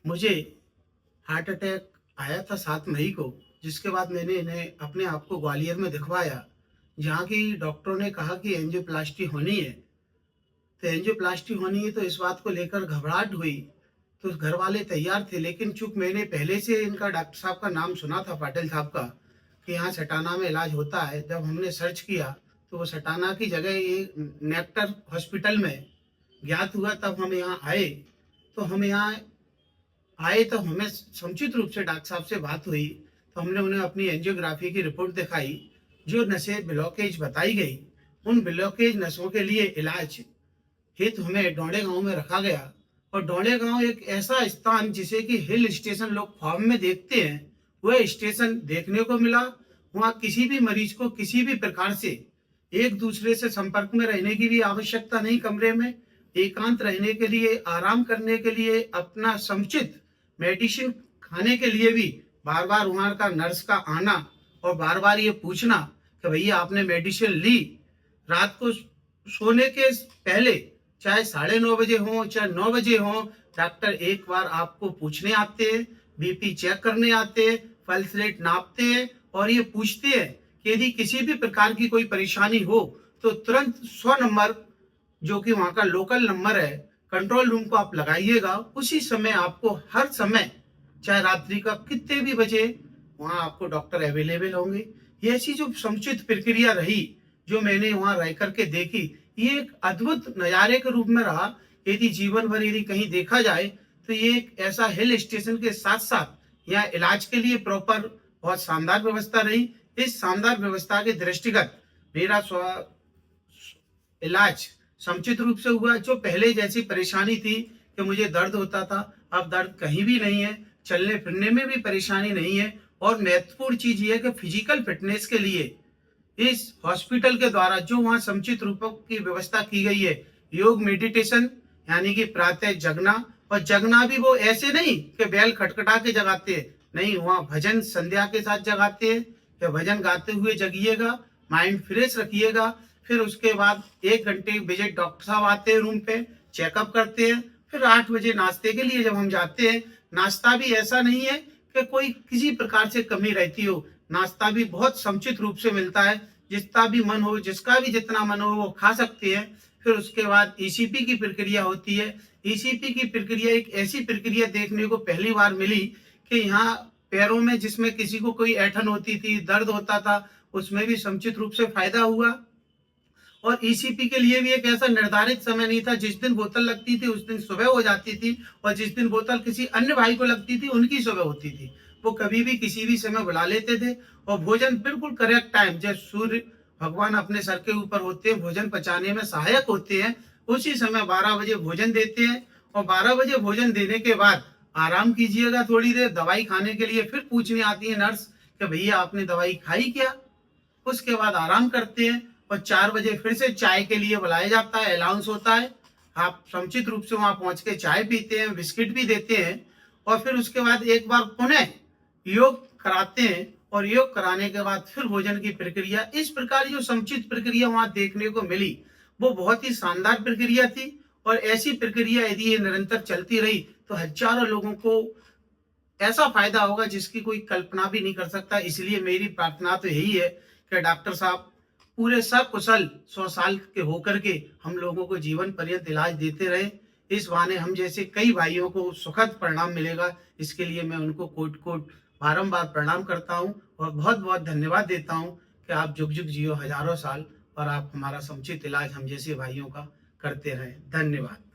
मुझे heart attack आया था 7 मई को, जिसके बाद मैंने इन्हें अपने आप को ग्वालियर में दिखवाया, जहाँ की डॉक्टरों ने कहा कि एंजियोप्लास्टी होनी है। तो एंजियोप्लास्टी होनी है तो इस बात को लेकर घबराहट हुई, तो घर वाले तैयार थे, लेकिन चूँकि मैंने पहले से इनका डॉक्टर साहब का नाम सुना था, पाटिल साहब का, कि यहाँ सटाना में इलाज होता है। जब हमने सर्च किया, तो वो सटाना की जगह ये नेक्टर हॉस्पिटल में ज्ञात हुआ, तब हम यहाँ आए। तो हम यहाँ आए तो हमें समुचित रूप से डॉक्टर साहब से बात हुई, तो हमने उन्हें अपनी एंजियोग्राफी की रिपोर्ट दिखाई। जो नसें ब्लॉकेज बताई गई, उन ब्लॉकेज नसों के लिए इलाज हेतु हमें डोंडे गांव में रखा गया। और डोंडे गांव एक ऐसा स्थान जिसे कि हिल स्टेशन लोग ख्वाब में देखते हैं, वह स्टेशन देखने को मिला। वहाँ किसी भी मरीज को किसी भी प्रकार से एक दूसरे से संपर्क में रहने की भी आवश्यकता नहीं। कमरे में एकांत रहने के लिए, आराम करने के लिए, अपना समुचित मेडिसिन खाने के लिए भी बार बार वहाँ का नर्स का आना और बार बार ये पूछना कि भैया आपने मेडिसिन ली। रात को सोने के पहले, चाहे 9:30 बजे हो, चाहे 9 बजे हो, डॉक्टर एक बार आपको पूछने आते हैं, बीपी चेक करने आते हैं, पल्स रेट नापते हैं और ये पूछते हैं कि यदि किसी भी प्रकार की कोई परेशानी हो तो तुरंत 100 नंबर, जो कि वहाँ का लोकल नंबर है, कंट्रोल रूम को आप लगाइएगा। उसी समय आपको हर समय, चाहे रात्रि का कितने भी बजे, वहाँ आपको डॉक्टर अवेलेबल होंगे। ये ऐसी जो समुचित प्रक्रिया रही, जो मैंने वहाँ रह करके देखी, ये एक अद्भुत नज़ारे के रूप में रहा। यदि जीवन भर यदि कहीं देखा जाए, तो ये एक ऐसा हिल स्टेशन के साथ-साथ यहाँ इलाज के लिए प्रॉपर बहुत शानदार व्यवस्था रही। इस शानदार व्यवस्था के दृष्टिगत मेरा इलाज समुचित रूप से हुआ। जो पहले जैसी परेशानी थी कि मुझे दर्द होता था, अब दर्द कहीं भी नहीं है, चलने फिरने में भी परेशानी नहीं है। और महत्वपूर्ण चीज ये है कि फिजिकल फिटनेस के लिए इस हॉस्पिटल के द्वारा जो वहाँ समुचित रूपों की व्यवस्था की गई है, योग मेडिटेशन, यानी कि प्रातः जगना, और जगना भी वो ऐसे नहीं कि बैल खटखटा के जगाते हैं, नहीं, वहाँ भजन संध्या के साथ जगाते हैं कि भजन गाते हुए जगिएगा, माइंड फ्रेश रखिएगा। फिर उसके बाद 1 घंटे विजिट डॉक्टर साहब आते हैं रूम पे, चेकअप करते हैं। फिर 8 बजे नाश्ते के लिए जब हम जाते हैं, नाश्ता भी ऐसा नहीं है कि कोई किसी प्रकार से कमी रहती हो, नाश्ता भी बहुत समुचित रूप से मिलता है। जितना भी मन हो, जिसका भी जितना मन हो, वो खा सकते हैं। फिर उसके बाद ईसीपी की प्रक्रिया होती है। ईसीपी की प्रक्रिया एक ऐसी प्रक्रिया देखने को पहली बार मिली कि यहाँ पैरों में जिसमें किसी को कोई ऐंठन होती थी, दर्द होता था, उसमें भी समुचित रूप से फायदा हुआ। और ईसीपी के लिए भी एक ऐसा निर्धारित समय नहीं था, जिस दिन बोतल लगती थी उस दिन सुबह हो जाती थी, और जिस दिन बोतल किसी अन्य भाई को लगती थी उनकी सुबह होती थी। वो कभी भी किसी भी समय बुला लेते थे। और भोजन बिल्कुल करेक्ट टाइम, जब सूर्य भगवान अपने सर के ऊपर होते हैं, भोजन पचाने में सहायक होते हैं, उसी समय 12 बजे भोजन देते हैं। और 12 बजे भोजन देने के बाद आराम कीजिएगा थोड़ी देर, दवाई खाने के लिए फिर पूछने आती है नर्स कि भैया आपने दवाई खाई क्या। उसके बाद आराम करते हैं और 4 बजे फिर से चाय के लिए बुलाया जाता है, अलाउंस होता है। आप समुचित रूप से वहां पहुंच के चाय पीते हैं, बिस्किट भी देते हैं। और फिर उसके बाद एक बार पुनः योग कराते हैं, और योग कराने के बाद फिर भोजन की प्रक्रिया। इस प्रकार जो समुचित प्रक्रिया वहां देखने को मिली, वो बहुत ही शानदार प्रक्रिया थी। और ऐसी प्रक्रिया यदि ये निरंतर चलती रही तो हजारों लोगों को ऐसा फायदा होगा जिसकी कोई कल्पना भी नहीं कर सकता। इसलिए मेरी प्रार्थना तो यही है कि डॉक्टर साहब पूरे सकुशल 100 साल के होकर के हम लोगों को जीवन पर्यंत इलाज देते रहे। इस बहाने हम जैसे कई भाइयों को सुखद परिणाम मिलेगा। इसके लिए मैं उनको कोट कोट बारंबार प्रणाम करता हूँ और बहुत बहुत धन्यवाद देता हूँ कि आप जुग जुग जियो हजारों साल, और आप हमारा समुचित इलाज हम जैसे भाइयों का करते रहें। धन्यवाद।